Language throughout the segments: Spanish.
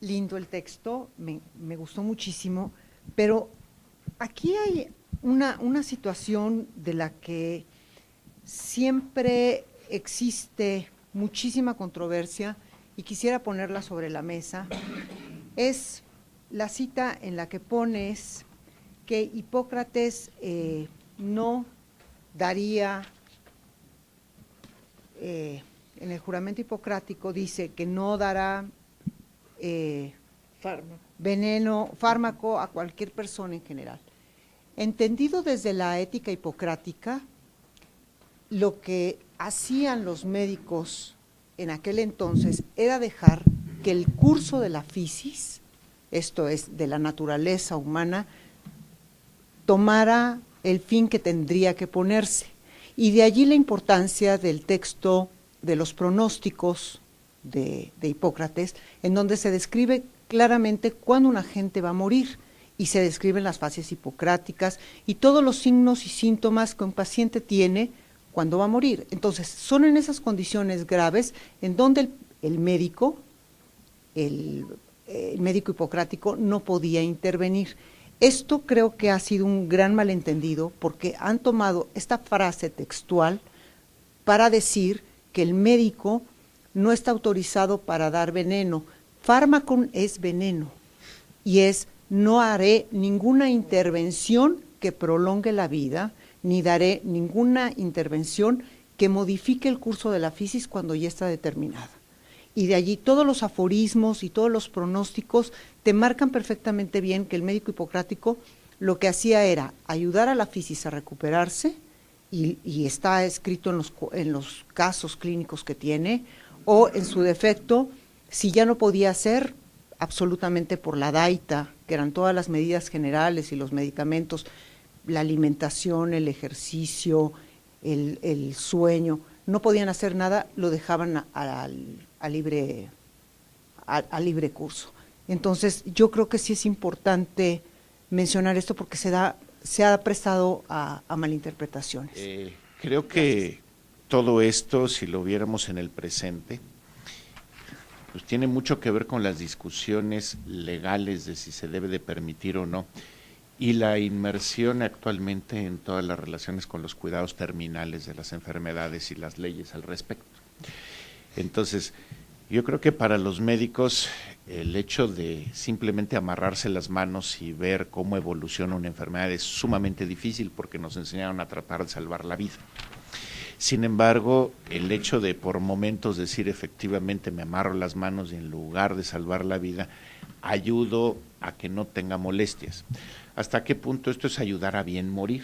lindo el texto, me gustó muchísimo, pero aquí hay una situación de la que siempre existe muchísima controversia y quisiera ponerla sobre la mesa. Es la cita en la que pones que Hipócrates no daría, en el juramento hipocrático dice que no dará fármaco a cualquier persona en general. Entendido desde la ética hipocrática, lo que hacían los médicos en aquel entonces era dejar que el curso de la fisis, esto es, de la naturaleza humana, tomara el fin que tendría que ponerse. Y de allí la importancia del texto de los pronósticos de Hipócrates, en donde se describe claramente cuándo una gente va a morir, y se describen las fases hipocráticas y todos los signos y síntomas que un paciente tiene cuando va a morir. Entonces, son en esas condiciones graves en donde el médico hipocrático no podía intervenir. Esto creo que ha sido un gran malentendido porque han tomado esta frase textual para decir que el médico no está autorizado para dar veneno. Fármaco es veneno y es: no haré ninguna intervención que prolongue la vida, ni daré ninguna intervención que modifique el curso de la fisis cuando ya está determinada. Y de allí todos los aforismos y todos los pronósticos te marcan perfectamente bien que el médico hipocrático lo que hacía era ayudar a la fisis a recuperarse, y está escrito en los casos clínicos que tiene, o en su defecto, si ya no podía hacer, absolutamente por la daita, que eran todas las medidas generales y los medicamentos, la alimentación, el ejercicio, el sueño, no podían hacer nada, lo dejaban a libre curso. Entonces, yo creo que sí es importante mencionar esto porque se ha prestado a malinterpretaciones. Creo que todo esto, si lo viéramos en el presente, pues tiene mucho que ver con las discusiones legales de si se debe de permitir o no, y la inmersión actualmente en todas las relaciones con los cuidados terminales de las enfermedades y las leyes al respecto. Entonces, yo creo que para los médicos el hecho de simplemente amarrarse las manos y ver cómo evoluciona una enfermedad es sumamente difícil porque nos enseñaron a tratar de salvar la vida. Sin embargo, el hecho de por momentos decir efectivamente me amarro las manos y en lugar de salvar la vida, ayudo a que no tenga molestias. ¿Hasta qué punto esto es ayudar a bien morir?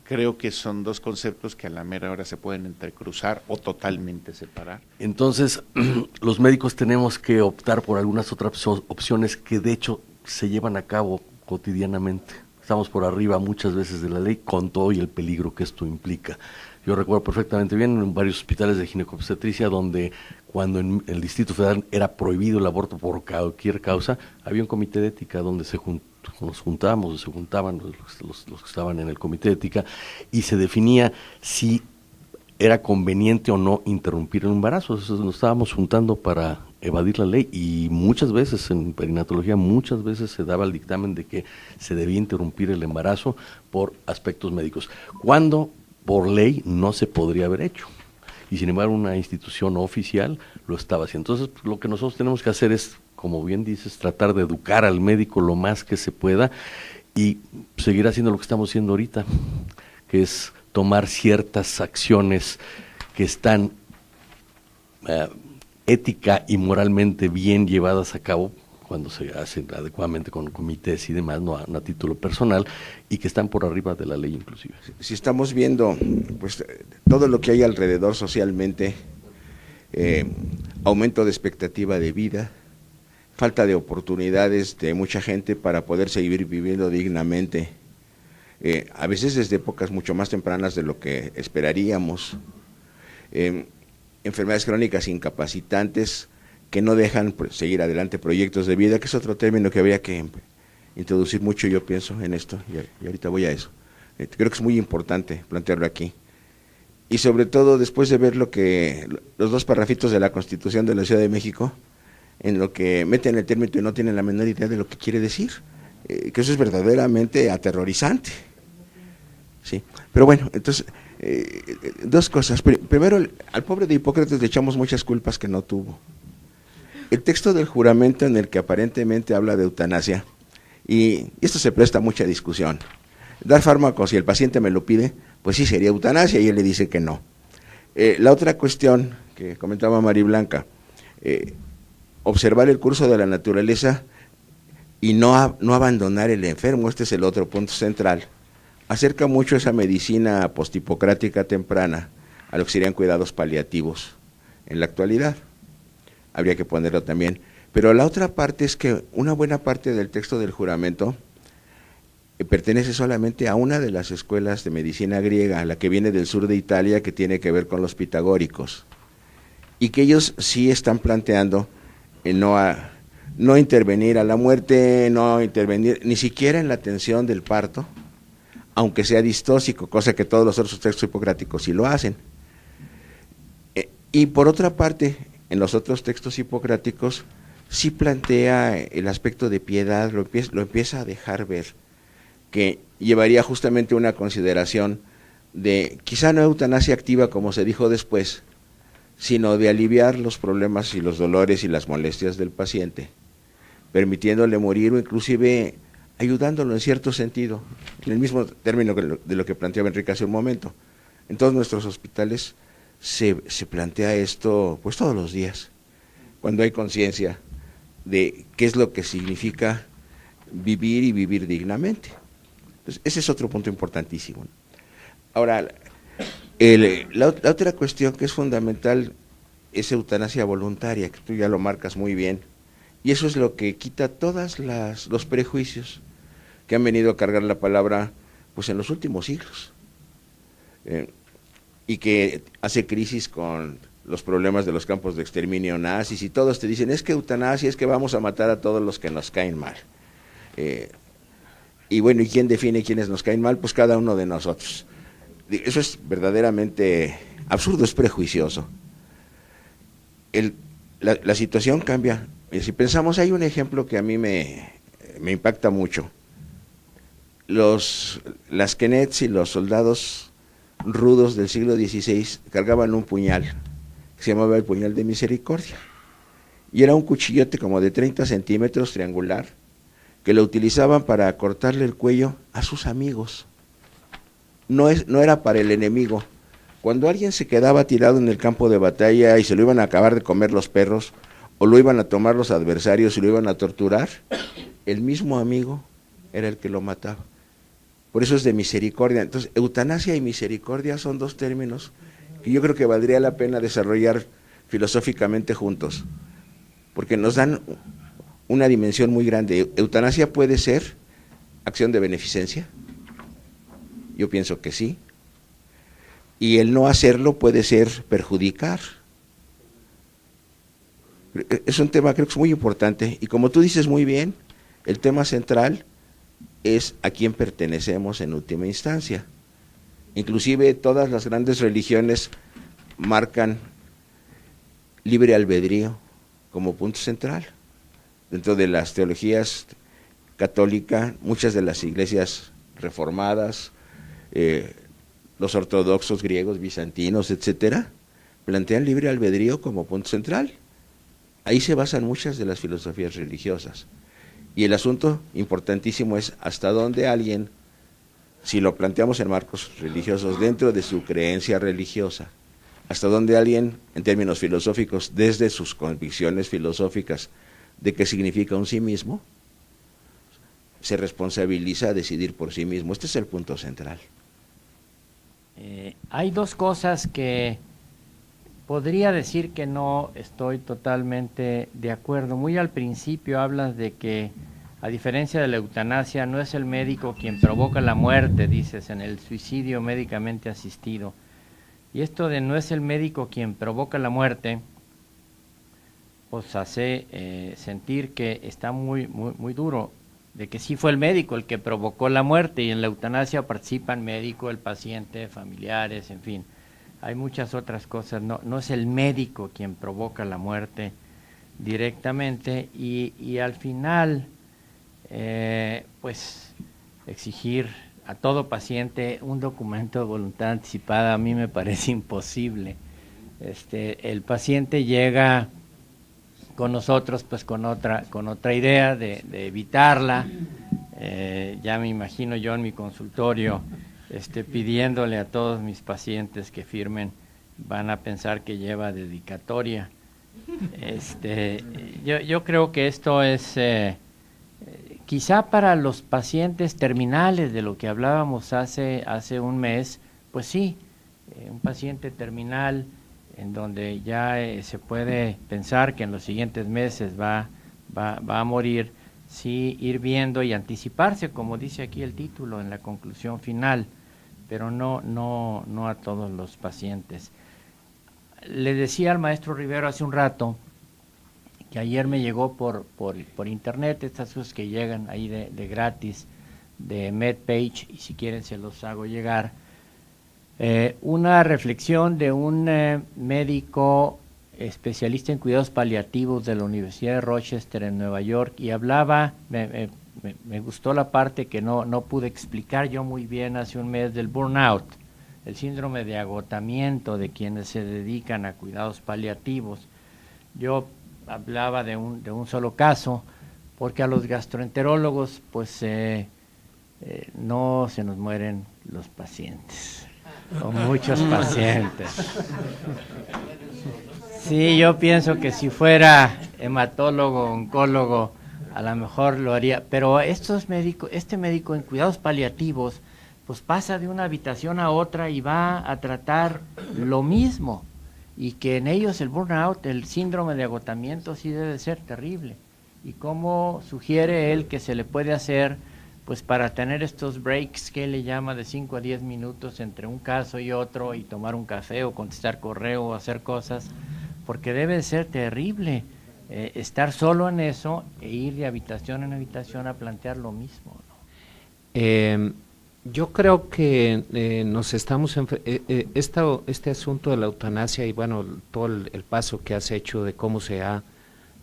Creo que son dos conceptos que a la mera hora se pueden entrecruzar o totalmente separar. Entonces, los médicos tenemos que optar por algunas otras opciones que de hecho se llevan a cabo cotidianamente. Estamos por arriba muchas veces de la ley con todo y el peligro que esto implica. Yo recuerdo perfectamente bien en varios hospitales de ginecobstetricia donde cuando en el Distrito Federal era prohibido el aborto por cualquier causa, había un comité de ética donde nos juntábamos, se juntaban los que estaban en el comité de ética y se definía si era conveniente o no interrumpir el embarazo. Entonces nos estábamos juntando para evadir la ley y muchas veces en perinatología, muchas veces se daba el dictamen de que se debía interrumpir el embarazo por aspectos médicos, cuando por ley no se podría haber hecho. Y sin embargo una institución oficial lo estaba haciendo. Entonces lo que nosotros tenemos que hacer es, como bien dices, tratar de educar al médico lo más que se pueda y seguir haciendo lo que estamos haciendo ahorita, que es tomar ciertas acciones que están ética y moralmente bien llevadas a cabo cuando se hacen adecuadamente con comités y demás, no a título personal, y que están por arriba de la ley inclusive. Si estamos viendo pues todo lo que hay alrededor socialmente, aumento de expectativa de vida, falta de oportunidades de mucha gente para poder seguir viviendo dignamente, a veces desde épocas mucho más tempranas de lo que esperaríamos, enfermedades crónicas incapacitantes que no dejan seguir adelante proyectos de vida, que es otro término que habría que introducir mucho, yo pienso, en esto, y ahorita voy a eso. Creo que es muy importante plantearlo aquí. y sobre todo después de ver los dos parrafitos de la Constitución de la Ciudad de México, en lo que meten el término y no tienen la menor idea de lo que quiere decir, que eso es verdaderamente aterrorizante. Sí, pero bueno, entonces, dos cosas. Primero, al pobre de Hipócrates le echamos muchas culpas que no tuvo. El texto del juramento en el que aparentemente habla de eutanasia, y esto se presta a mucha discusión. Dar fármacos si el paciente me lo pide, pues sí sería eutanasia, y él le dice que no. La otra cuestión que comentaba María Blanca, observar el curso de la naturaleza y no abandonar el enfermo, este es el otro punto central. Acerca mucho esa medicina posthipocrática temprana a lo que serían cuidados paliativos en la actualidad. Habría que ponerlo también. Pero la otra parte es que una buena parte del texto del juramento pertenece solamente a una de las escuelas de medicina griega, la que viene del sur de Italia, que tiene que ver con los pitagóricos, y que ellos sí están planteando no intervenir a la muerte, no intervenir ni siquiera en la atención del parto, aunque sea distóxico, cosa que todos los otros textos hipocráticos sí lo hacen. Y por otra parte, en los otros textos hipocráticos sí plantea el aspecto de piedad, lo empieza a dejar ver, que llevaría justamente a una consideración de, quizá no eutanasia activa como se dijo después, sino de aliviar los problemas y los dolores y las molestias del paciente, permitiéndole morir o inclusive ayudándolo en cierto sentido, en el mismo término de lo que planteaba Enrique hace un momento. En todos nuestros hospitales se plantea esto pues todos los días, cuando hay conciencia de qué es lo que significa vivir y vivir dignamente. Entonces, ese es otro punto importantísimo. Ahora, la otra cuestión que es fundamental es eutanasia voluntaria, que tú ya lo marcas muy bien, y eso es lo que quita todos los prejuicios que han venido a cargar la palabra pues en los últimos siglos, y que hace crisis con los problemas de los campos de exterminio nazis, y todos te dicen, es que eutanasia, es que vamos a matar a todos los que nos caen mal. Y bueno, ¿y quién define quiénes nos caen mal? Pues cada uno de nosotros. Eso es verdaderamente absurdo, es prejuicioso. La situación cambia. Si pensamos, hay un ejemplo que a mí me impacta mucho. Las Kenets y los soldados rudos del siglo XVI cargaban un puñal, que se llamaba el puñal de misericordia. Y era un cuchillote como de 30 centímetros, triangular, que lo utilizaban para cortarle el cuello a sus amigos. No era para el enemigo. Cuando alguien se quedaba tirado en el campo de batalla y se lo iban a acabar de comer los perros, o lo iban a tomar los adversarios y lo iban a torturar, el mismo amigo era el que lo mataba. Por eso es de misericordia. Entonces, eutanasia y misericordia son dos términos que yo creo que valdría la pena desarrollar filosóficamente juntos, porque nos dan una dimensión muy grande. Eutanasia puede ser acción de beneficencia, yo pienso que sí, y el no hacerlo puede ser perjudicar. Es un tema creo que es muy importante, y como tú dices muy bien, el tema central es a quién pertenecemos en última instancia. Inclusive todas las grandes religiones marcan libre albedrío como punto central. Dentro de las teologías católicas, muchas de las iglesias reformadas, los ortodoxos griegos, bizantinos, etcétera, plantean libre albedrío como punto central. Ahí se basan muchas de las filosofías religiosas. Y el asunto importantísimo es hasta dónde alguien, si lo planteamos en marcos religiosos, dentro de su creencia religiosa, hasta dónde alguien, en términos filosóficos, desde sus convicciones filosóficas de qué significa un sí mismo, se responsabiliza a decidir por sí mismo. Este es el punto central. Hay dos cosas que podría decir que no estoy totalmente de acuerdo. Muy al principio hablas de que, a diferencia de la eutanasia, no es el médico quien provoca la muerte, dices, en el suicidio médicamente asistido. Y esto de no es el médico quien provoca la muerte, pues hace sentir que está muy duro, de que sí fue el médico el que provocó la muerte, y en la eutanasia participan médico, el paciente, familiares, en fin. hay muchas otras cosas, no es el médico quien provoca la muerte directamente, y al final pues exigir a todo paciente un documento de voluntad anticipada a mí me parece imposible. El paciente llega con nosotros pues con otra idea de evitarla. Ya me imagino yo en mi consultorio pidiéndole a todos mis pacientes que firmen, van a pensar que lleva dedicatoria. Yo creo que esto es quizá para los pacientes terminales, de lo que hablábamos hace un mes, pues sí, un paciente terminal en donde ya se puede pensar que en los siguientes meses va a morir, sí, ir viendo y anticiparse, como dice aquí el título en la conclusión final, pero no a todos los pacientes. Le decía al maestro Rivero hace un rato que ayer me llegó por internet estas cosas que llegan ahí de gratis, de MedPage, y si quieren se los hago llegar, una reflexión de un médico especialista en cuidados paliativos de la Universidad de Rochester en Nueva York, y hablaba, me gustó la parte que no pude explicar yo muy bien hace un mes, del burnout, el síndrome de agotamiento de quienes se dedican a cuidados paliativos. Yo hablaba de un solo caso, porque a los gastroenterólogos pues no se nos mueren los pacientes, o muchos pacientes. Sí, yo pienso que si fuera hematólogo, oncólogo, a lo mejor lo haría, pero este médico en cuidados paliativos pues pasa de una habitación a otra y va a tratar lo mismo, y que en ellos el burnout, el síndrome de agotamiento, sí debe ser terrible. Y cómo sugiere él que se le puede hacer pues para tener estos breaks que él le llama de 5 a 10 minutos entre un caso y otro, y tomar un café o contestar correo o hacer cosas, porque debe ser terrible estar solo en eso e ir de habitación en habitación a plantear lo mismo, ¿no? Yo creo que nos estamos este asunto de la eutanasia, y bueno, todo el paso que has hecho de cómo se ha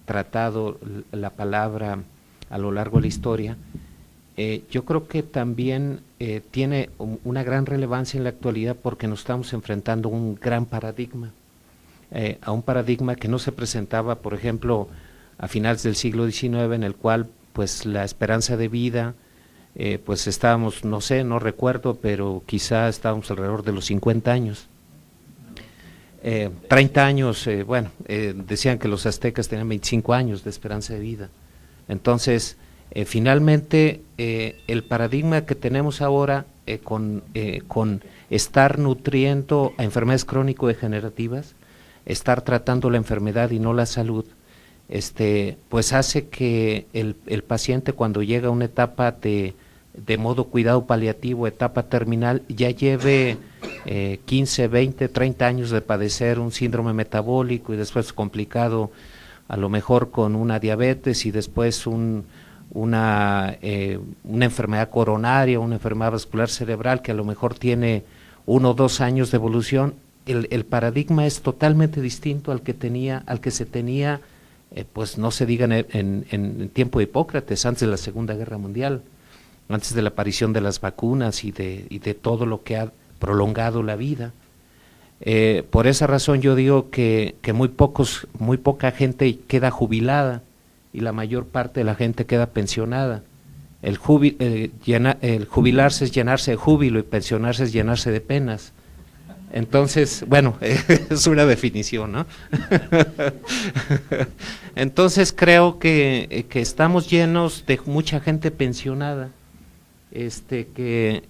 tratado la palabra a lo largo de la historia, yo creo que también tiene una gran relevancia en la actualidad, porque nos estamos enfrentando a un gran paradigma, a un paradigma que no se presentaba, por ejemplo, a finales del siglo XIX, en el cual pues la esperanza de vida, pues estábamos, no sé, no recuerdo, pero quizá estábamos alrededor de los 50 años. 30 años, decían que los aztecas tenían 25 años de esperanza de vida. Entonces, finalmente, el paradigma que tenemos ahora con estar nutriendo a enfermedades crónico-degenerativas, estar tratando la enfermedad y no la salud, pues hace que el paciente, cuando llega a una etapa de modo cuidado paliativo, etapa terminal, ya lleve 15, 20, 30 años de padecer un síndrome metabólico, y después complicado a lo mejor con una diabetes, y después una enfermedad coronaria, una enfermedad vascular cerebral que a lo mejor tiene 1 o 2 años de evolución. El paradigma es totalmente distinto al que se tenía, pues no se diga en tiempo de Hipócrates, antes de la Segunda Guerra Mundial, antes de la aparición de las vacunas y de todo lo que ha prolongado la vida. Por esa razón yo digo que muy poca gente queda jubilada, y la mayor parte de la gente queda pensionada. El jubilarse es llenarse de júbilo, y pensionarse es llenarse de penas. Entonces, bueno, es una definición, ¿no? Entonces creo que estamos llenos de mucha gente pensionada, que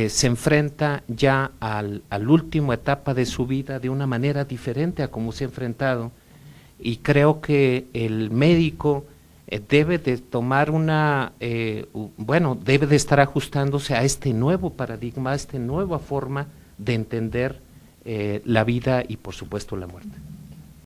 se enfrenta ya a la última etapa de su vida de una manera diferente a como se ha enfrentado, y creo que el médico debe de tomar debe de estar ajustándose a este nuevo paradigma, a esta nueva forma de entender la vida y por supuesto la muerte.